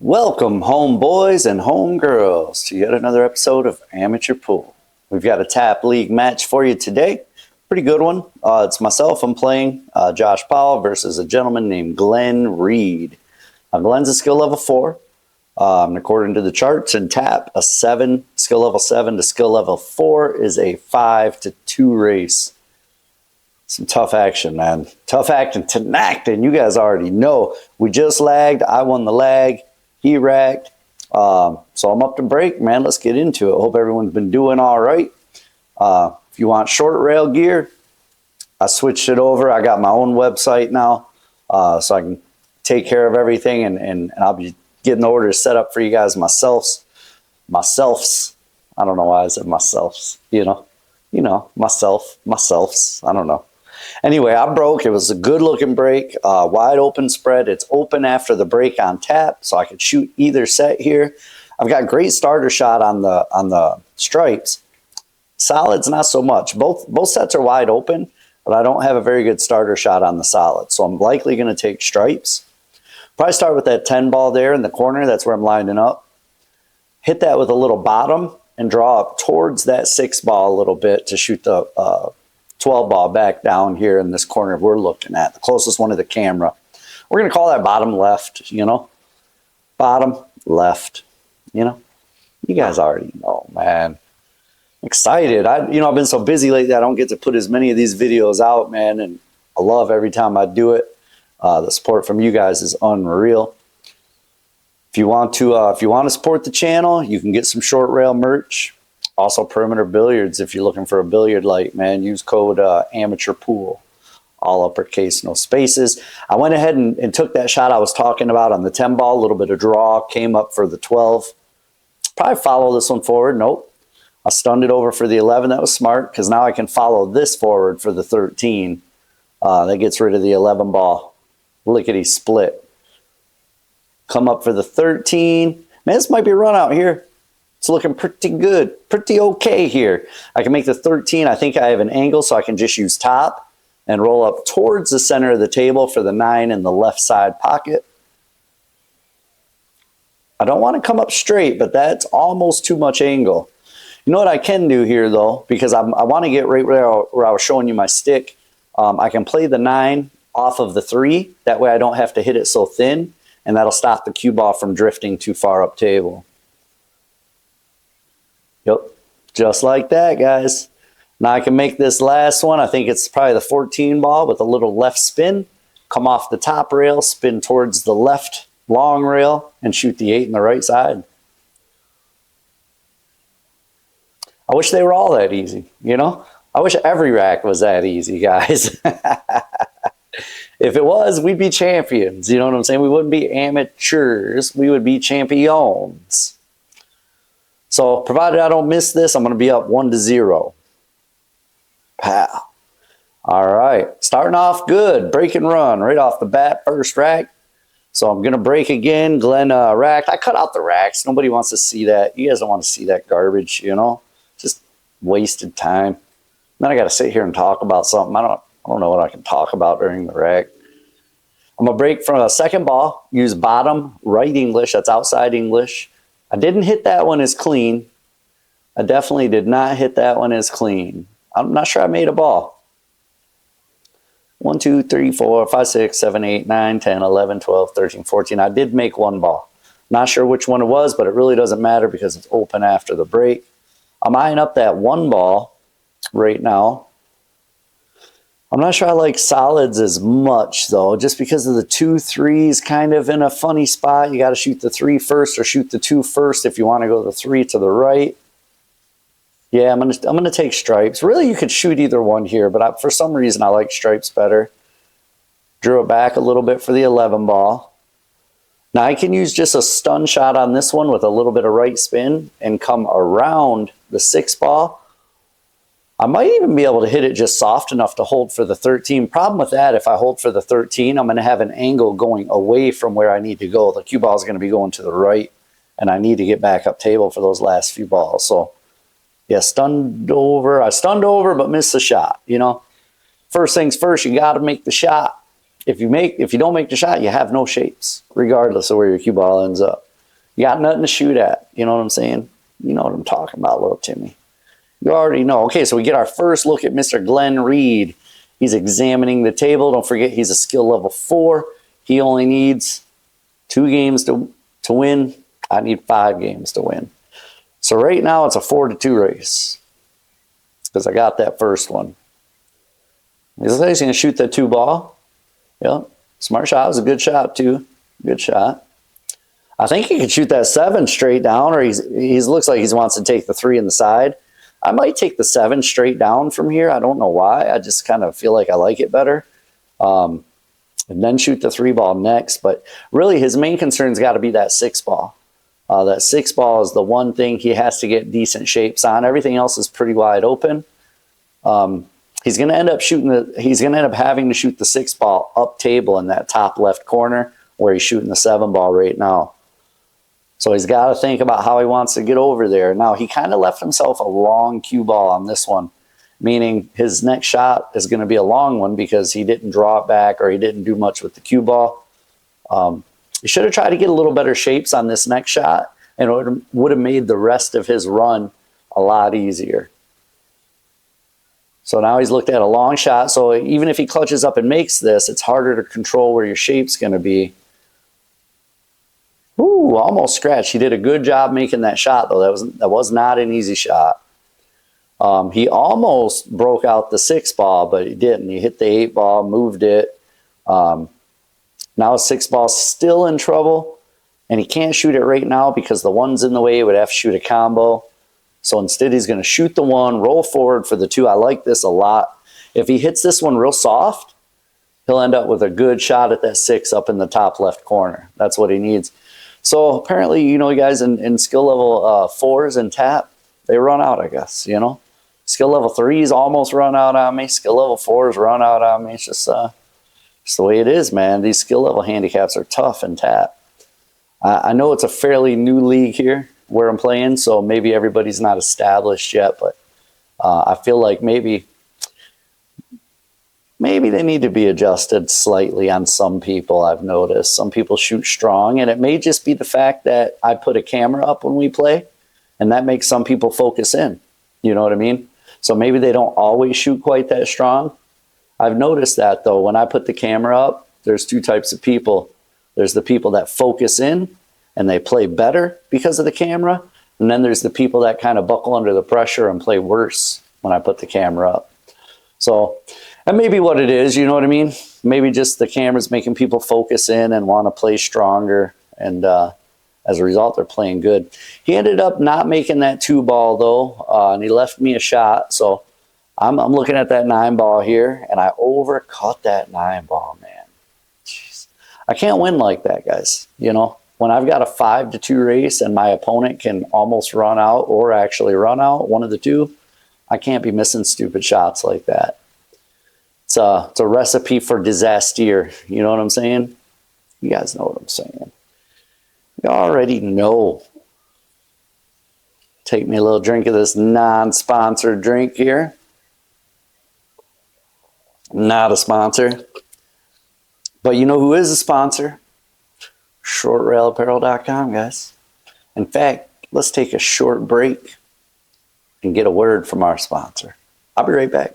Welcome, home boys and home girls, to yet another episode of Amateur Pool. We've got a tap league match for you today. Pretty good one. It's myself. I'm playing Josh Powell versus a gentleman named Glen Reid. Glen's a skill level 4. According to the charts and tap, a 7, skill level 7 to skill level 4 is a 5-2 race. Some tough action, man. Tough action tonight, and you guys already know. We just lagged. I won the lag. He racked. So I'm up to break, man. Let's get into it. Hope everyone's been doing all right. If you want short rail gear, I switched it over. I got my own website now, so I can take care of everything, and I'll be getting the orders set up for you guys myself. I don't know why I said myself. Myself's. I don't know. Anyway, I broke. It was a good looking break, wide open spread. It's open after the break on tap, so I could shoot either set here. I've got great starter shot on the stripes. Solids, not so much. Both sets are wide open, but I don't have a very good starter shot on the solids, so I'm likely going to take stripes. Probably start with that 10 ball there in the corner. That's where I'm lining up. Hit that with a little bottom and draw up towards that 6 ball a little bit to shoot the 12 ball back down here in this corner we're looking at, the closest one to the camera. We're going to call that bottom left, Bottom left, You guys already know, man. Excited. I've been so busy lately I don't get to put as many of these videos out, man, and I love every time I do it. The support from you guys is unreal. If you want to support the channel, you can get some short rail merch. Also, Perimeter Billiards, if you're looking for a billiard light, man, use code Amateur Pool, all uppercase, no spaces. I went ahead and took that shot I was talking about on the 10 ball, a little bit of draw, came up for the 12. Probably follow this one forward. Nope. I stunned it over for the 11. That was smart, because now I can follow this forward for the 13. That gets rid of the 11 ball. Lickety split. Come up for the 13. Man, this might be a run out here. It's looking pretty good, pretty okay here. I can make the 13. I think I have an angle, so I can just use top and roll up towards the center of the table for the 9 in the left side pocket. I don't want to come up straight, but that's almost too much angle. You know what I can do here, though, because I want to get right where I was showing you my stick. I can play the 9 off of the 3. That way I don't have to hit it so thin, and that'll stop the cue ball from drifting too far up table. Yep, just like that, guys. Now I can make this last one. I think it's probably the 14 ball with a little left spin. Come off the top rail, spin towards the left long rail, and shoot the 8 in the right side. I wish they were all that easy, I wish every rack was that easy, guys. If it was, we'd be champions. You know what I'm saying? We wouldn't be amateurs. We would be champions. So, provided I don't miss this, I'm going to be up 1-0. Pow. All right. Starting off good. Break and run right off the bat. First rack. So, I'm going to break again. Glen racked. I cut out the racks. Nobody wants to see that. You guys don't want to see that garbage, Just wasted time. Then I got to sit here and talk about something. I don't know what I can talk about during the rack. I'm going to break from a second ball. Use bottom right English. That's outside English. I didn't hit that one as clean. I definitely did not hit that one as clean. I'm not sure I made a ball. 1, 2, 3, 4, 5, 6, 7, 8, 9, 10, 11, 12, 13, 14. I did make one ball. Not sure which one it was, but it really doesn't matter because it's open after the break. I'm eyeing up that 1 ball right now. I'm not sure I like solids as much, though, just because of the 2 3s kind of in a funny spot. You got to shoot the 3 first or shoot the 2 first if you want to go the 3 to the right. Yeah, I'm gonna take stripes. Really, you could shoot either one here, but for some reason I like stripes better. Drew it back a little bit for the 11 ball. Now I can use just a stun shot on this one with a little bit of right spin and come around the 6 ball. I might even be able to hit it just soft enough to hold for the 13. Problem with that, if I hold for the 13, I'm going to have an angle going away from where I need to go. The cue ball is going to be going to the right, and I need to get back up table for those last few balls. So, yeah, stunned over. I stunned over, but missed the shot. First things first, you got to make the shot. If you don't make the shot, you have no shapes, regardless of where your cue ball ends up. You got nothing to shoot at. You know what I'm saying? You know what I'm talking about, little Timmy. You already know. Okay, so we get our first look at Mr. Glen Reid. He's examining the table. Don't forget, he's a skill level 4. He only needs 2 games to win. I need 5 games to win. So right now it's a 4-2 race because I got that first one. He looks like he's going to shoot that 2 ball. Yep. Smart shot. It was a good shot, too. Good shot. I think he could shoot that 7 straight down, or he looks like he wants to take the 3 in the side. I might take the 7 straight down from here. I don't know why. I just kind of feel like I like it better. And then shoot the 3 ball next. But really, his main concern's got to be that 6 ball. That 6 ball is the one thing he has to get decent shapes on. Everything else is pretty wide open. He's going to end up he's going to end up having to shoot the 6 ball up table in that top left corner where he's shooting the 7 ball right now. So he's got to think about how he wants to get over there. Now, he kind of left himself a long cue ball on this one, meaning his next shot is going to be a long one because he didn't draw it back or he didn't do much with the cue ball. He should have tried to get a little better shapes on this next shot, and it would have made the rest of his run a lot easier. So now he's looked at a long shot. So even if he clutches up and makes this, it's harder to control where your shape's going to be. Ooh, almost scratched. He did a good job making that shot, though. That was not an easy shot. He almost broke out the 6 ball, but he didn't. He hit the 8 ball, moved it. Now his 6 ball's still in trouble, and he can't shoot it right now because the 1's in the way. He would have to shoot a combo. So instead, he's going to shoot the 1, roll forward for the 2. I like this a lot. If he hits this one real soft, he'll end up with a good shot at that 6 up in the top left corner. That's what he needs. So apparently, you know, you guys in skill level 4s and tap, they run out, I guess, you know. Skill level 3s almost run out on me. Skill level 4s run out on me. It's just the way it is, man. These skill level handicaps are tough in tap. I know it's a fairly new league here where I'm playing, so maybe everybody's not established yet, but I feel like maybe they need to be adjusted slightly on some people. I've noticed some people shoot strong, and it may just be the fact that I put a camera up when we play, and that makes some people focus in. You know what I mean? So maybe they don't always shoot quite that strong. I've noticed that, though. When I put the camera up, there's 2 types of people. There's the people that focus in, and they play better because of the camera, and then there's the people that kind of buckle under the pressure and play worse when I put the camera up. So that may be what it is, you know what I mean? Maybe just the camera's making people focus in and want to play stronger, and as a result, they're playing good. He ended up not making that 2 ball, though, and he left me a shot. So I'm looking at that 9 ball here, and I overcut that 9 ball, man. Jeez. I can't win like that, guys. You know, when I've got a 5-2 race and my opponent can almost run out or actually run out, one of the 2, I can't be missing stupid shots like that. It's a recipe for disaster. You know what I'm saying? You guys know what I'm saying. You already know. Take me a little drink of this non-sponsored drink here. Not a sponsor. But you know who is a sponsor? ShortRailApparel.com, guys. In fact, let's take a short break and get a word from our sponsor. I'll be right back.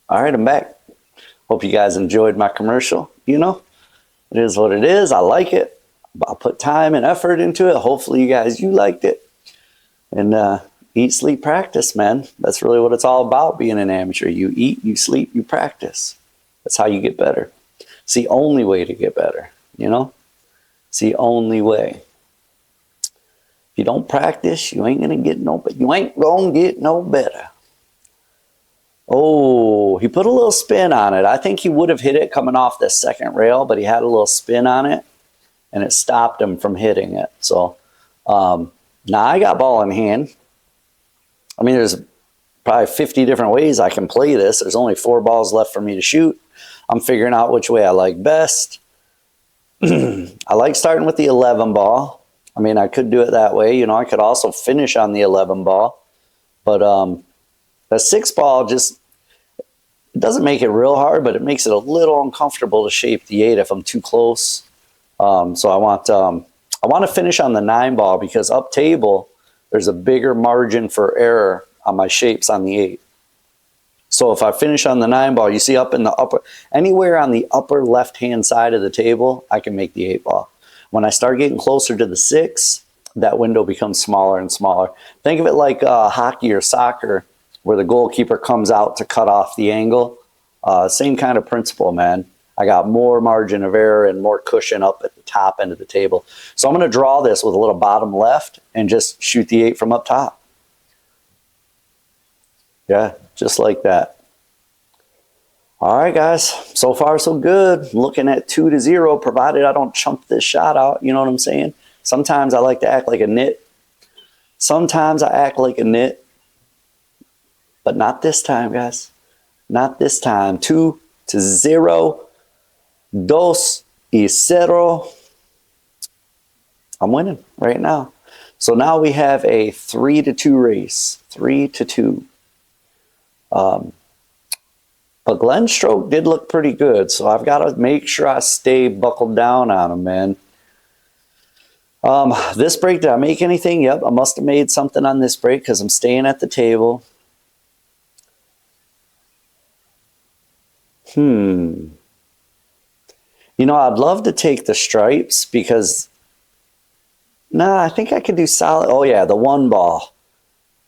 All right, I'm back. Hope you guys enjoyed my commercial. You know, it is what it is. I like it. I put time and effort into it. Hopefully you liked it. And eat, sleep, practice, man. That's really what it's all about being an amateur. You eat, you sleep, you practice. That's how you get better. It's the only way to get better, you know? It's the only way. If you don't practice, you ain't gonna get no better. Oh, he put a little spin on it. I think he would have hit it coming off the second rail, but he had a little spin on it, and it stopped him from hitting it. So now I got ball in hand. I mean, there's probably 50 different ways I can play this. There's only 4 balls left for me to shoot. I'm figuring out which way I like best. I like starting with the 11 ball. I mean, I could do it that way. You know, I could also finish on the 11 ball. But the 6 ball just, it doesn't make it real hard, but it makes it a little uncomfortable to shape the 8 if I'm too close. So I want to finish on the 9 ball because up table, there's a bigger margin for error on my shapes on the 8. So if I finish on the 9 ball, you see up in the upper, anywhere on the upper left-hand side of the table, I can make the 8 ball. When I start getting closer to the 6, that window becomes smaller and smaller. Think of it like hockey or soccer, where the goalkeeper comes out to cut off the angle. Same kind of principle, man. I got more margin of error and more cushion up at the top end of the table. So I'm going to draw this with a little bottom left and just shoot the 8 from up top. Yeah, just like that. All right, guys. So far, so good. Looking at 2-0, provided I don't chump this shot out. You know what I'm saying? Sometimes I like to act like a nit. Sometimes I act like a nit. But not this time, guys. Not this time. 2-0. 2-0. I'm winning right now. So now we have a 3-2 race. 3-2. But Glen's stroke did look pretty good, so I've got to make sure I stay buckled down on him, man. This break, did I make anything? Yep, I must have made something on this break because I'm staying at the table. You know, I'd love to take the stripes because, I think I could do solid. Oh, yeah, the 1 ball.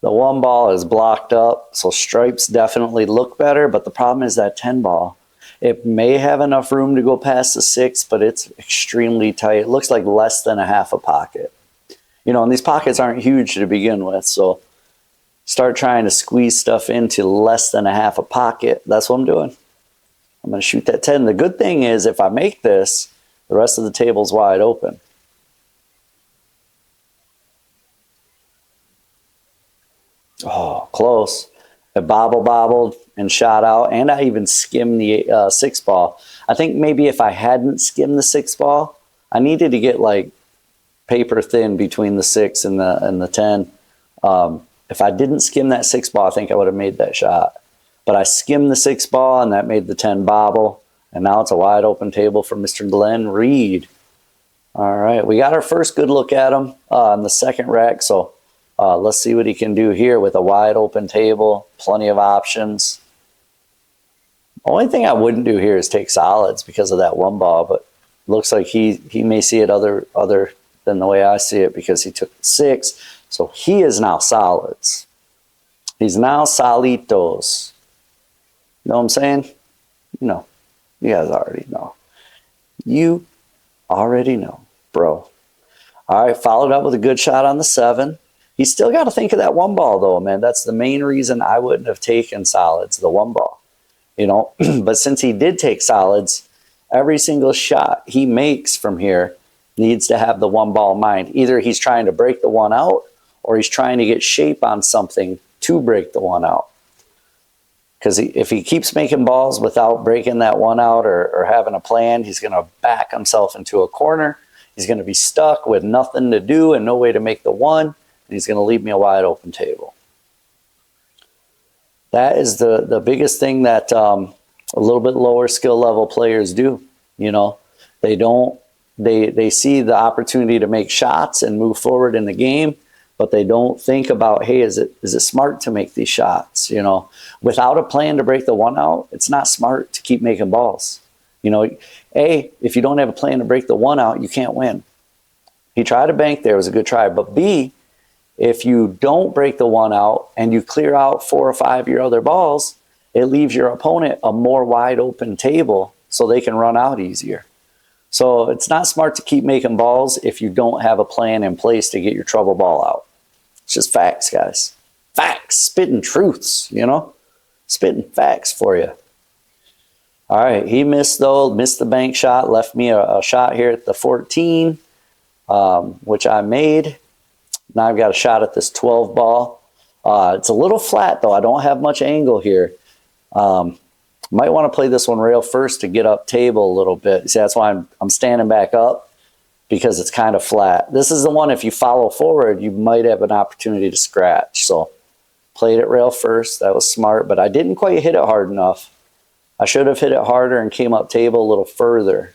The 1 ball is blocked up, so stripes definitely look better, but the problem is that 10 ball. It may have enough room to go past the 6, but it's extremely tight. It looks like less than a half a pocket. You know, and these pockets aren't huge to begin with, so start trying to squeeze stuff into less than a half a pocket. That's what I'm doing. I'm going to shoot that 10. The good thing is if I make this, the rest of the table's wide open. Oh, close. I bobbled and shot out, and I even skimmed the 6 ball. I think maybe if I hadn't skimmed the 6 ball, I needed to get like paper thin between the 6 and the 10. If I didn't skim that 6 ball, I think I would have made that shot. But I skimmed the 6 ball, and that made the 10 bobble. And now it's a wide open table for Mr. Glen Reid. All right, we got our first good look at him on the second rack, so let's see what he can do here with a wide open table, plenty of options. Only thing I wouldn't do here is take solids because of that 1 ball, but looks like he may see it other than the way I see it because he took 6. So he is now solids. He's now solitos. You know what I'm saying? You know. You guys already know. You already know, bro. All right, followed up with a good shot on the 7. He's still got to think of that 1 ball, though, man. That's the main reason I wouldn't have taken solids, the 1 ball. You know, but since he did take solids, every single shot he makes from here needs to have the 1 ball in mind. Either he's trying to break the 1 out or he's trying to get shape on something to break the 1 out. Because if he keeps making balls without breaking that 1 out or having a plan, he's going to back himself into a corner. He's going to be stuck with nothing to do and no way to make the 1. And he's going to leave me a wide open table. That is the biggest thing that a little bit lower skill level players do. You know, they see the opportunity to make shots and move forward in the game, but they don't think about, hey, is it smart to make these shots? You know, without a plan to break the 1 out, it's not smart to keep making balls. You know, A, if you don't have a plan to break the 1 out, you can't win. He tried to bank there, it was a good try. But B, if you don't break the 1 out and you clear out 4 or 5 of your other balls, it leaves your opponent a more wide open table so they can run out easier. So it's not smart to keep making balls if you don't have a plan in place to get your trouble ball out. It's just facts, guys. Facts, spitting truths, you know? Spitting facts for you. All right, he missed though, missed the bank shot, left me a shot here at the 14, which I made. Now I've got a shot at this 12 ball. It's a little flat, though. I don't have much angle here. Might want to play this one rail first to get up table a little bit. See, that's why I'm standing back up, because it's kind of flat. This is the one, if you follow forward, you might have an opportunity to scratch. So played it rail first. That was smart, but I didn't quite hit it hard enough. I should have hit it harder and came up table a little further.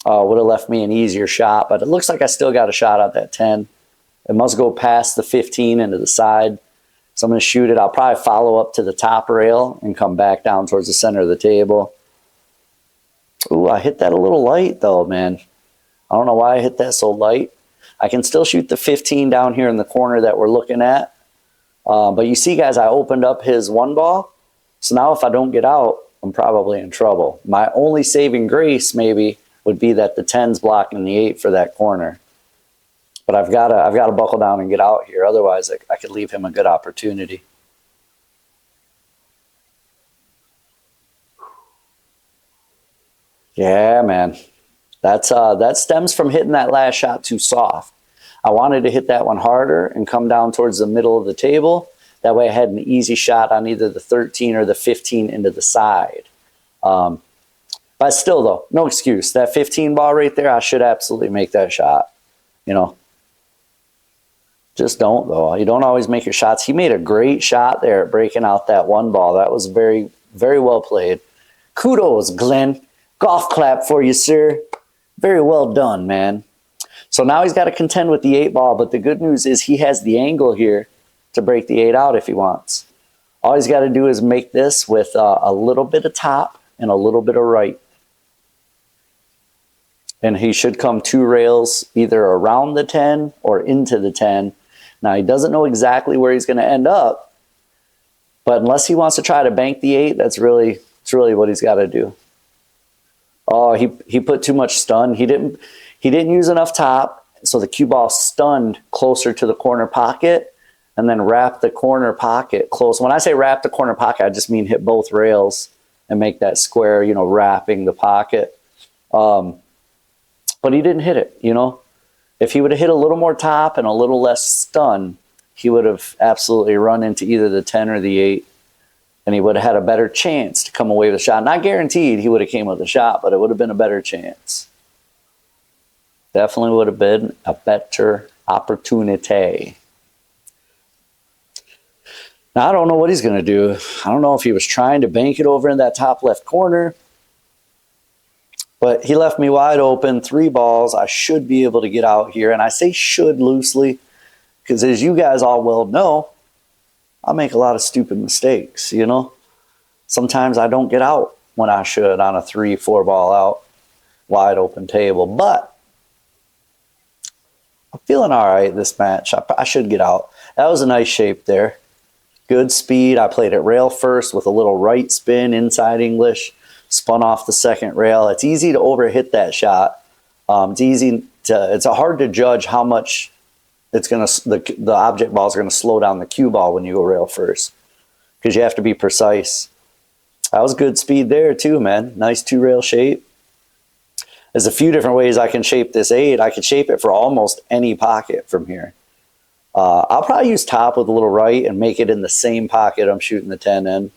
Would have left me an easier shot, but it looks like I still got a shot at that 10. It must go past the 15 into the side. So I'm going to shoot it. I'll probably follow up to the top rail and come back down towards the center of the table. Ooh, I hit that a little light though, man. I don't know why I hit that so light. I can still shoot the 15 down here in the corner that we're looking at. But you see, guys, I opened up his one ball. So now if I don't get out, I'm probably in trouble. My only saving grace maybe would be that the 10's blocking the 8 for that corner. But I've got to buckle down and get out here. Otherwise, I could leave him a good opportunity. Yeah, man. That stems from hitting that last shot too soft. I wanted to hit that one harder and come down towards the middle of the table. That way I had an easy shot on either the 13 or the 15 into the side. But still, though, no excuse. That 15 ball right there, I should absolutely make that shot. You know, just don't, though. You don't always make your shots. He made a great shot there at breaking out that one ball. That was very, very well played. Kudos, Glen. Golf clap for you, sir. Very well done, man. So now he's got to contend with the 8 ball, but the good news is he has the angle here to break the 8 out if he wants. All he's got to do is make this with a little bit of top and a little bit of right. And he should come 2 rails either around the 10 or into the 10. Now, he doesn't know exactly where he's going to end up, but unless he wants to try to bank the 8, that's really what he's got to do. Oh, he put too much stun. He didn't use enough top, so the cue ball stunned closer to the corner pocket and then wrap the corner pocket close. When I say wrap the corner pocket, I just mean hit both rails and make that square, you know, wrapping the pocket. But he didn't hit it, you know. If he would have hit a little more top and a little less stun, he would have absolutely run into either the 10 or the 8. And he would have had a better chance to come away with a shot. Not guaranteed he would have came with a shot, but it would have been a better chance. Definitely would have been a better opportunity. Now, I don't know what he's going to do. I don't know if he was trying to bank it over in that top left corner. But he left me wide open, 3 balls. I should be able to get out here. And I say should loosely because, as you guys all well know, I make a lot of stupid mistakes, you know. Sometimes I don't get out when I should on a 3-4 ball out, wide open table. But I'm feeling all right this match. I should get out. That was a nice shape there. Good speed. I played it rail first with a little right spin inside English. Spun off the second rail. It's easy to overhit that shot. It's hard to judge how much it's going to, the object ball is going to slow down the cue ball when you go rail first, because you have to be precise. That was good speed there too, man. Nice 2-rail shape. There's a few different ways I can shape this 8. I could shape it for almost any pocket from here. I'll probably use top with a little right and make it in the same pocket I'm shooting the 10 in.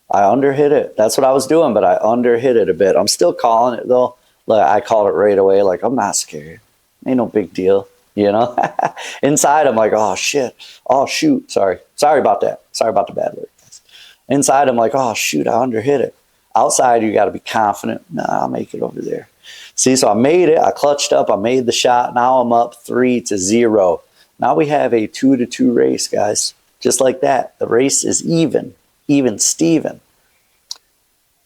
I underhit it. That's what I was doing, but I underhit it a bit. I'm still calling it though. Look, I called it right away. Like, I'm not scared. Ain't no big deal, you know. Inside, I'm like, oh shit, oh shoot, sorry about that. Sorry about the bad word. Inside, I'm like, oh shoot, I underhit it. Outside, you got to be confident. Nah, I'll make it over there. See, so I made it. I clutched up. I made the shot. Now I'm up 3-0. Now we have a 2-2 race, guys. Just like that. The race is even Steven.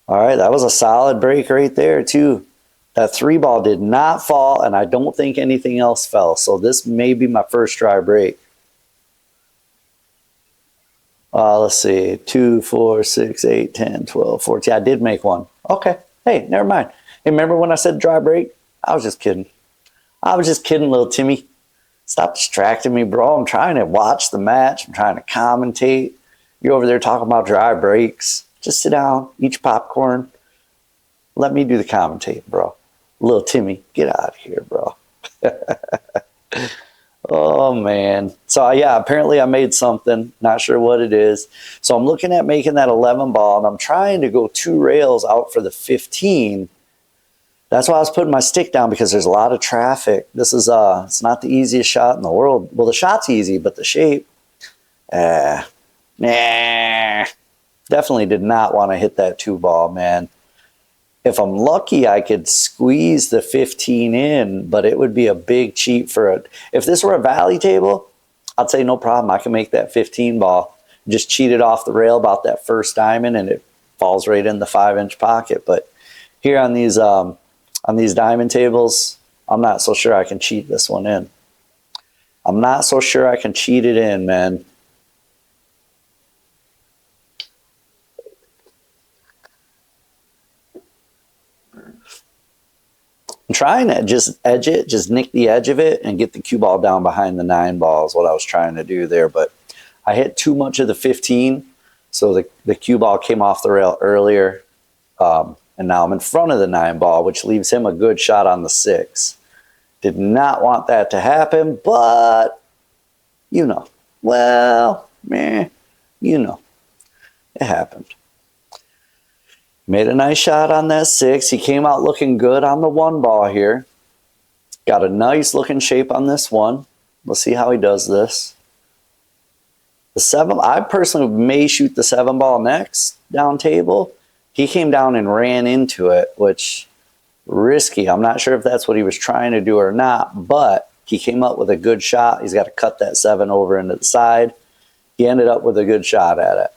All right, that was a solid break right there too. That 3 ball did not fall, and I don't think anything else fell. So this may be my first try break. Let's see, 2, 4, 6, 8, 10, 12, 14. I did make one. Okay, hey, never mind. Hey, remember when I said dry break? I was just kidding. Little Timmy. Stop distracting me, bro. I'm trying to watch the match. I'm trying to commentate. You're over there talking about dry breaks. Just sit down, eat your popcorn. Let me do the commentate, bro. Little Timmy, get out of here, bro. Oh, Oh, man. So, yeah, apparently I made something. Not sure what it is. So I'm looking at making that 11 ball, and I'm trying to go 2 rails out for the 15. That's why I was putting my stick down, because there's a lot of traffic. This is it's not the easiest shot in the world. Well, the shot's easy, but the shape, nah. Definitely did not want to hit that 2 ball, man. If I'm lucky, I could squeeze the 15 in, but it would be a big cheat for it. If this were a valley table, I'd say no problem. I can make that 15 ball. Just cheat it off the rail about that first diamond, and it falls right in the 5-inch pocket. But here on these diamond tables, I'm not so sure I can cheat this one in. I'm not so sure I can cheat it in, man. I'm trying to just edge it, just nick the edge of it and get the cue ball down behind the 9 ball is what I was trying to do there. But I hit too much of the 15, so the cue ball came off the rail earlier. And now I'm in front of the 9 ball, which leaves him a good shot on the 6. Did not want that to happen, but, you know. Well, you know. It happened. Made a nice shot on that 6. He came out looking good on the 1 ball here. Got a nice looking shape on this one. Let's see how he does this. The 7, I personally may shoot the 7 ball next down table. He came down and ran into it, which risky. I'm not sure if that's what he was trying to do or not, but he came up with a good shot. He's got to cut that 7 over into the side. He ended up with a good shot at it.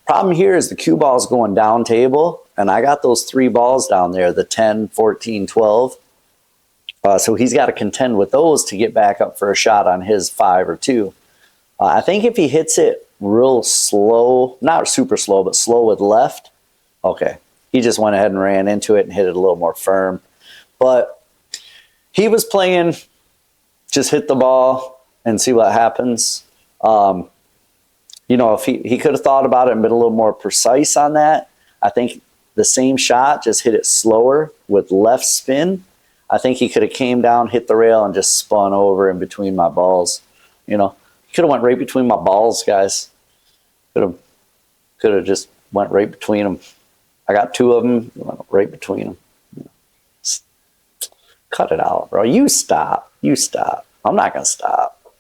Problem here is the cue ball's going down table, and I got those 3 balls down there, the 10, 14, 12. So he's got to contend with those to get back up for a shot on his 5 or 2. I think if he hits it real slow, not super slow, but slow with left, okay, he just went ahead and ran into it and hit it a little more firm. But he was playing just hit the ball and see what happens. You know, if he could have thought about it and been a little more precise on that, I think the same shot, just hit it slower with left spin. I think he could have came down, hit the rail, and just spun over in between my balls. You know, he could have went right between my balls, guys. Could have just went right between them. I got 2 of them, right between them. You know, cut it out, bro. You stop. You stop. I'm not going to stop.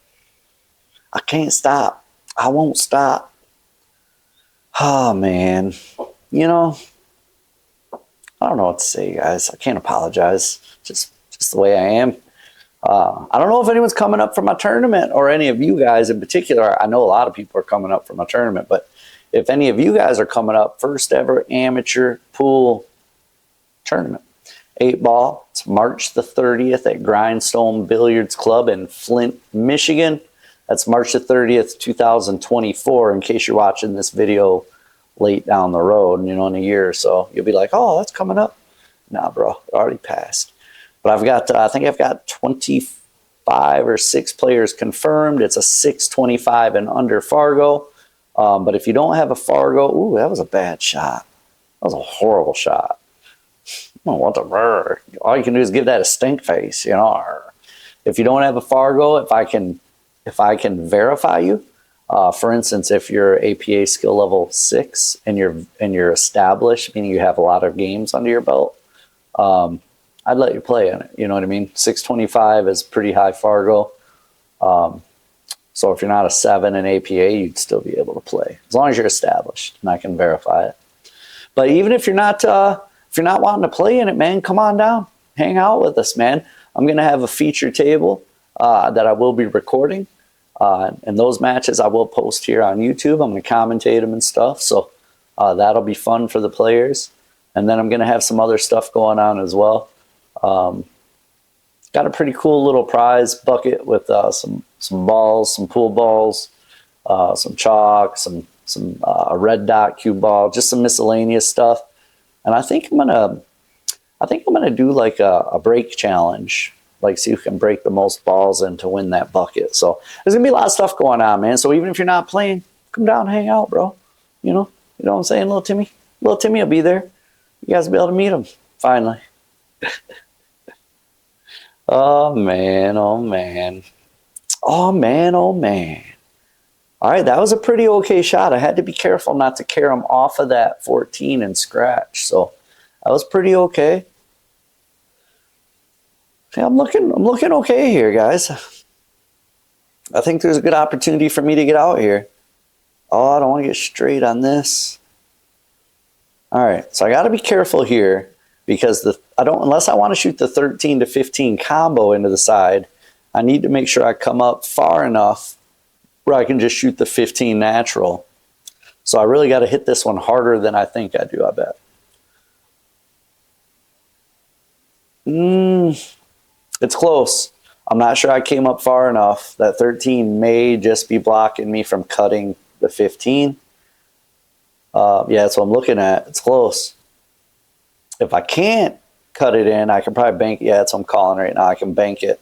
I can't stop. I won't stop. Oh, man. You know, I don't know what to say, guys. I can't apologize. Just the way I am. I don't know if anyone's coming up for my tournament or any of you guys in particular. I know a lot of people are coming up for my tournament, but if any of you guys are coming up, first ever amateur pool tournament, 8 ball. It's March the 30th at Grindstone Billiards Club in FLint, Michigan. That's March the 30th, 2024. In case you're watching this video late down the road, you know, in a year or so, you'll be like, oh, that's coming up. Nah, bro, it already passed. But I've got, I think I've got 25 or 6 players confirmed. It's a 625 and under Fargo. But if you don't have a Fargo, ooh, that was a bad shot. That was a horrible shot. Oh, what the brr. All you can do is give that a stink face, you know. If you don't have a Fargo, if I can verify you, for instance, if you're APA skill level 6 and you're established, meaning you have a lot of games under your belt, I'd let you play in it. You know what I mean? 625 is pretty high Fargo. So if you're not a 7 in APA, you'd still be able to play as long as you're established, and I can verify it. But even if you're not wanting to play in it, man, come on down, hang out with us, man. I'm gonna have a feature table that I will be recording, and those matches I will post here on YouTube. I'm gonna commentate them and stuff, so that'll be fun for the players. And then I'm gonna have some other stuff going on as well. Got a pretty cool little prize bucket with some balls, some pool balls, some chalk, a red dot cue ball, just some miscellaneous stuff. And I think I'm gonna do like a break challenge, like see who can break the most balls in to win that bucket. So there's gonna be a lot of stuff going on, man. So even if you're not playing, come down and hang out, bro. You know what I'm saying, little Timmy will be there. You guys will be able to meet him finally. Oh man, oh man. Oh, man, oh, man. All right, that was a pretty okay shot. I had to be careful not to carry him off of that 14 and scratch. So that was pretty okay. Yeah, I'm looking okay here, guys. I think there's a good opportunity for me to get out here. Oh, I don't want to get straight on this. All right, so I got to be careful here because unless I want to shoot the 13 to 15 combo into the side, I need to make sure I come up far enough where I can just shoot the 15 natural. So I really got to hit this one harder than I think I do, I bet. It's close. I'm not sure I came up far enough. That 13 may just be blocking me from cutting the 15. Yeah, that's what I'm looking at. It's close. If I can't cut it in, I can probably bank it. Yeah, that's what I'm calling right now. I can bank it.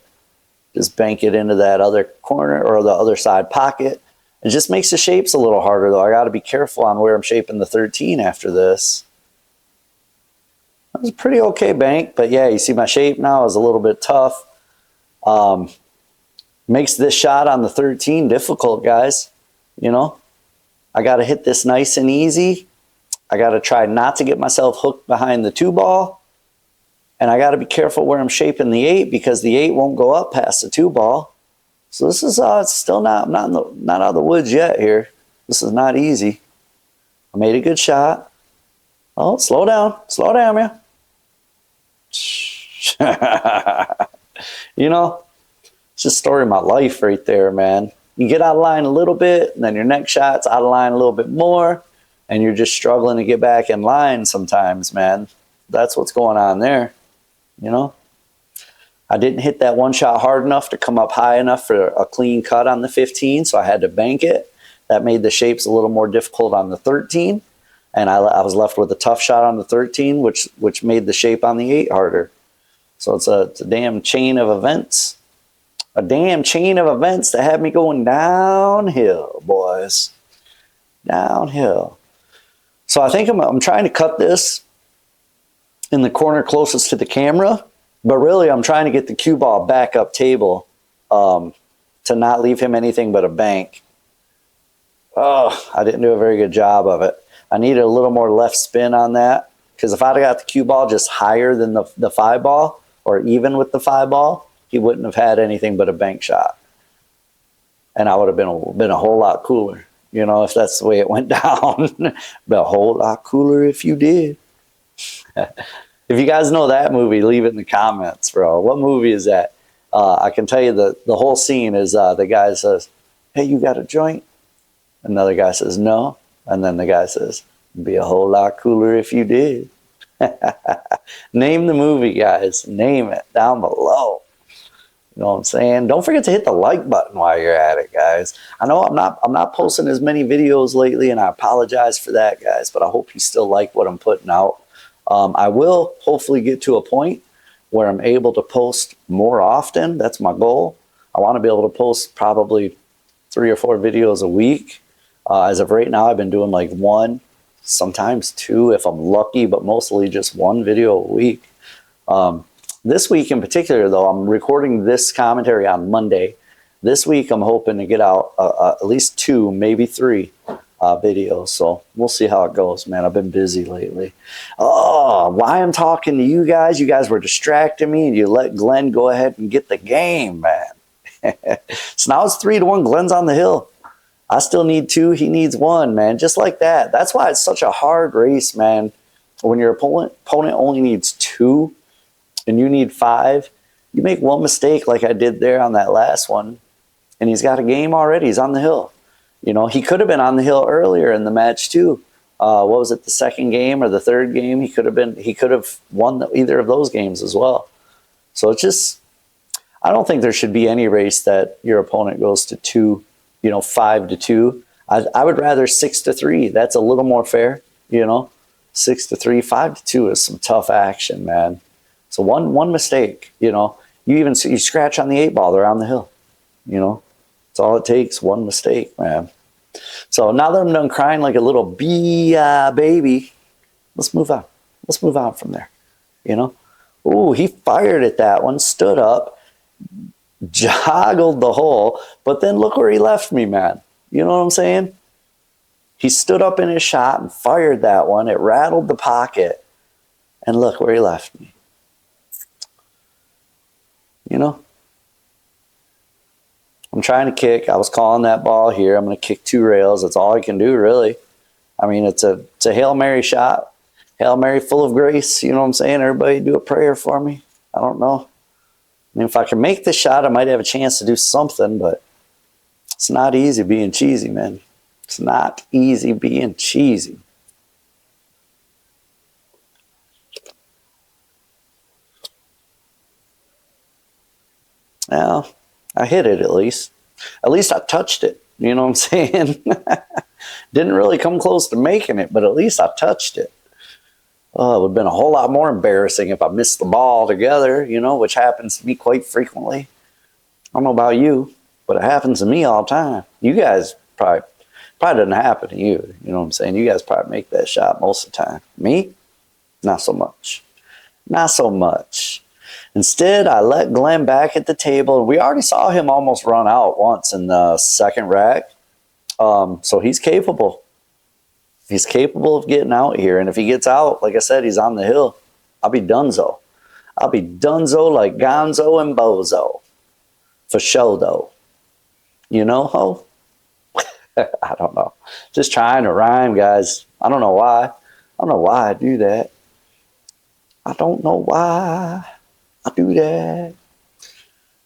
Just bank it into that other corner or the other side pocket. It just makes the shapes a little harder, though. I got to be careful on where I'm shaping the 13 after this. That was a pretty okay bank, but yeah, you see my shape now is a little bit tough. Makes this shot on the 13 difficult, guys. You know, I got to hit this nice and easy. I got to try not to get myself hooked behind the 2-ball. And I got to be careful where I'm shaping the 8 because the 8 won't go up past the 2-ball. So this is still not out of the woods yet here. This is not easy. I made a good shot. Oh, slow down, man. You know, it's just a story of my life right there, man. You get out of line a little bit, and then your next shot's out of line a little bit more, and you're just struggling to get back in line sometimes, man. That's what's going on there. You know, I didn't hit that one shot hard enough to come up high enough for a clean cut on the 15, so I had to bank it. That made the shapes a little more difficult on the 13, and I was left with a tough shot on the 13, which made the shape on the 8 harder. So it's a damn chain of events. A damn chain of events that had me going downhill, boys. Downhill. So I think I'm trying to cut this in the corner closest to the camera, but really I'm trying to get the cue ball back up table to not leave him anything but a bank. Oh, I didn't do a very good job of it. I needed a little more left spin on that because if I'd have got the cue ball just higher than the 5 ball or even with the 5 ball, he wouldn't have had anything but a bank shot. And I would have been a whole lot cooler, you know, if that's the way it went down. Be a whole lot cooler if you did. If you guys know that movie, leave it in the comments, bro. What movie is that? I can tell you the whole scene is the guy says, "Hey, you got a joint?" Another guy says, "No." And then the guy says, "Be a whole lot cooler if you did." Name the movie, guys. Name it down below. You know what I'm saying? Don't forget to hit the like button while you're at it, guys. I know I'm not posting as many videos lately, and I apologize for that, guys, but I hope you still like what I'm putting out. I will hopefully get to a point where I'm able to post more often. That's my goal. I want to be able to post probably 3 or 4 videos a week. As of right now, I've been doing like 1, sometimes 2 if I'm lucky, but mostly just 1 video a week. This week in particular, though, I'm recording this commentary on Monday. This week, I'm hoping to get out at least 2, maybe 3 videos. So we'll see how it goes, man. I've been busy lately. Oh, why I'm talking to you guys? You guys were distracting me, and you let Glen go ahead and get the game, man. So now it's 3-1. Glen's on the hill. I still need 2. He needs 1, man. Just like that. That's why it's such a hard race, man. When your opponent only needs 2 and you need 5, you make 1 mistake like I did there on that last one, and he's got a game already. He's on the hill. You know, he could have been on the hill earlier in the match too. What was it, the 2nd game or the 3rd game? He could have won either of those games as well. So it's just, I don't think there should be any race that your opponent goes to 2, 5-2. I would rather 6-3. That's a little more fair, 6-3, 5-2 is some tough action, man. So one mistake, you scratch on the 8 ball, they're on the hill, It's all it takes, 1 mistake, man. So now that I'm done crying like a little baby, let's move on. Let's move on from there, Ooh, he fired at that one, stood up, joggled the hole, but then look where he left me, man. You know what I'm saying? He stood up in his shot and fired that one. It rattled the pocket. And look where he left me. You know? I'm trying to kick. I was calling that ball here. I'm going to kick 2 rails. That's all I can do, really. I mean, it's a Hail Mary shot. Hail Mary full of grace. You know what I'm saying? Everybody do a prayer for me. I don't know. I mean, if I can make the shot, I might have a chance to do something, but it's not easy being cheesy, man. It's not easy being cheesy. Well, I hit it at least. At least I touched it. You know what I'm saying? Didn't really come close to making it, but at least I touched it. Oh, it would have been a whole lot more embarrassing if I missed the ball altogether, you know, which happens to me quite frequently. I don't know about you, but it happens to me all the time. You guys probably doesn't happen to you. You know what I'm saying? You guys probably make that shot most of the time. Me? Not so much. Not so much. Instead, I let Glen back at the table. We already saw him almost run out once in the second rack. So he's capable. He's capable of getting out here. And if he gets out, like I said, he's on the hill. I'll be donezo. I'll be donezo like Gonzo and Bozo. For sure, though. You know, ho? I don't know. Just trying to rhyme, guys. I don't know why. I don't know why I do that. I don't know why I do that.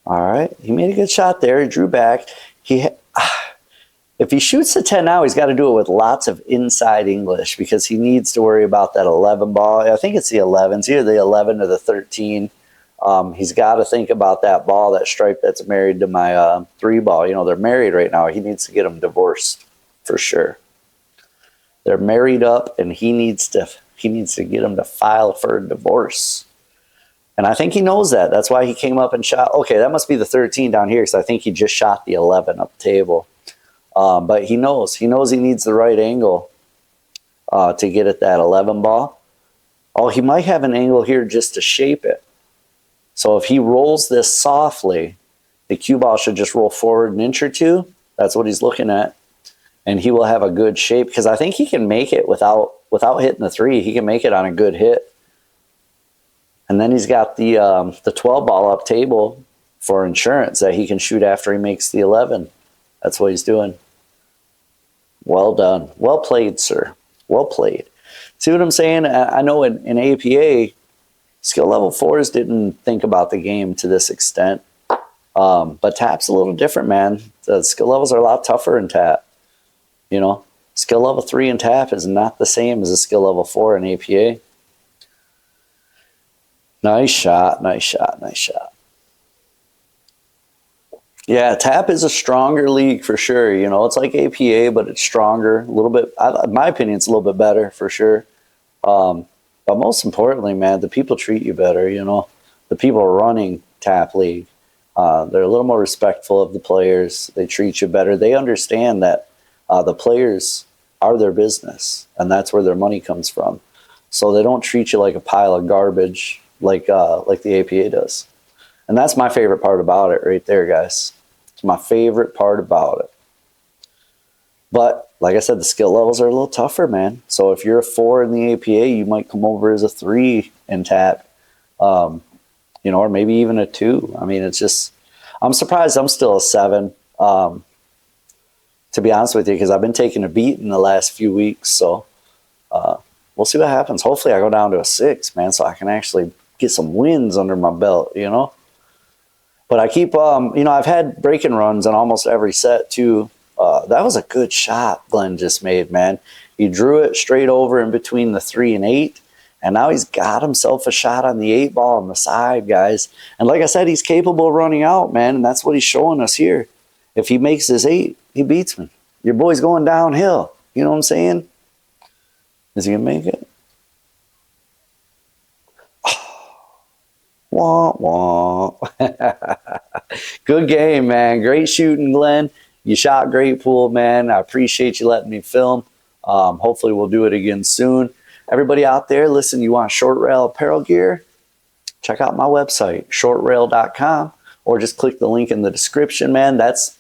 All right. He made a good shot there. He drew back. If he shoots the 10 now, he's got to do it with lots of inside English because he needs to worry about that 11 ball. I think it's the 11. It's either the 11 or the 13. He's got to think about that ball, that stripe that's married to my 3 ball. You know, they're married right now. He needs to get them divorced for sure. They're married up, and he needs to get them to file for a divorce. And I think he knows that. That's why he came up and shot. Okay, that must be the 13 down here because I think he just shot the 11 up the table. But he knows. He knows he needs the right angle to get at that 11 ball. Oh, he might have an angle here just to shape it. So if he rolls this softly, the cue ball should just roll forward an inch or two. That's what he's looking at. And he will have a good shape because I think he can make it without hitting the 3. He can make it on a good hit. And then he's got the 12 ball up table for insurance that he can shoot after he makes the 11. That's what he's doing. Well done. Well played, sir. Well played. See what I'm saying? I know in APA, skill level 4s didn't think about the game to this extent. But TAP's a little different, man. The skill levels are a lot tougher in TAP. You know, skill level 3 in TAP is not the same as a skill level 4 in APA. Nice shot, nice shot, nice shot. Yeah, TAP is a stronger league for sure. You know, it's like APA, but it's stronger. A little bit, in my opinion, it's a little bit better for sure. But most importantly, man, the people treat you better, you know. The people running TAP League, they're a little more respectful of the players. They treat you better. They understand that the players are their business, and that's where their money comes from. So they don't treat you like a pile of garbage like the APA does. And that's my favorite part about it right there, guys. It's my favorite part about it. But like I said, the skill levels are a little tougher, man. So if you're a 4 in the APA, you might come over as a 3 in TAP, you know, or maybe even a 2. I mean, it's just, I'm surprised I'm still a 7, to be honest with you, because I've been taking a beat in the last few weeks. So we'll see what happens. Hopefully I go down to a 6, man, so I can actually get some wins under my belt, you know. But I keep, you know, I've had breaking runs on almost every set too. That was a good shot Glen just made, man. He drew it straight over in between the 3 and 8, and now he's got himself a shot on the 8 ball on the side, guys. And like I said, he's capable of running out, man, and that's what he's showing us here. If he makes his 8, he beats me. Your boy's going downhill. You know what I'm saying? Is he going to make it? Wah, wah. Good game, man. Great shooting, Glen. You shot great pool, man. I appreciate you letting me film. Hopefully we'll do it again soon. Everybody out there, listen, you want short rail apparel gear? Check out my website, shortrail.com. or just click the link in the description, man. That's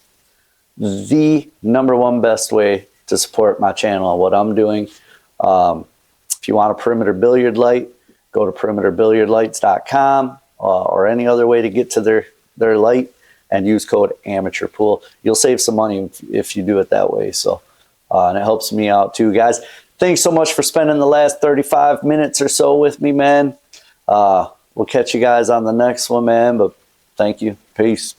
the #1 best way to support my channel and what I'm doing. If you want a perimeter billiard light, go to perimeterbilliardlights.com or any other way to get to their light and use code amateurpool. You'll save some money if you do it that way. So, and it helps me out too, guys. Thanks so much for spending the last 35 minutes or so with me, man. We'll catch you guys on the next one, man. But thank you. Peace.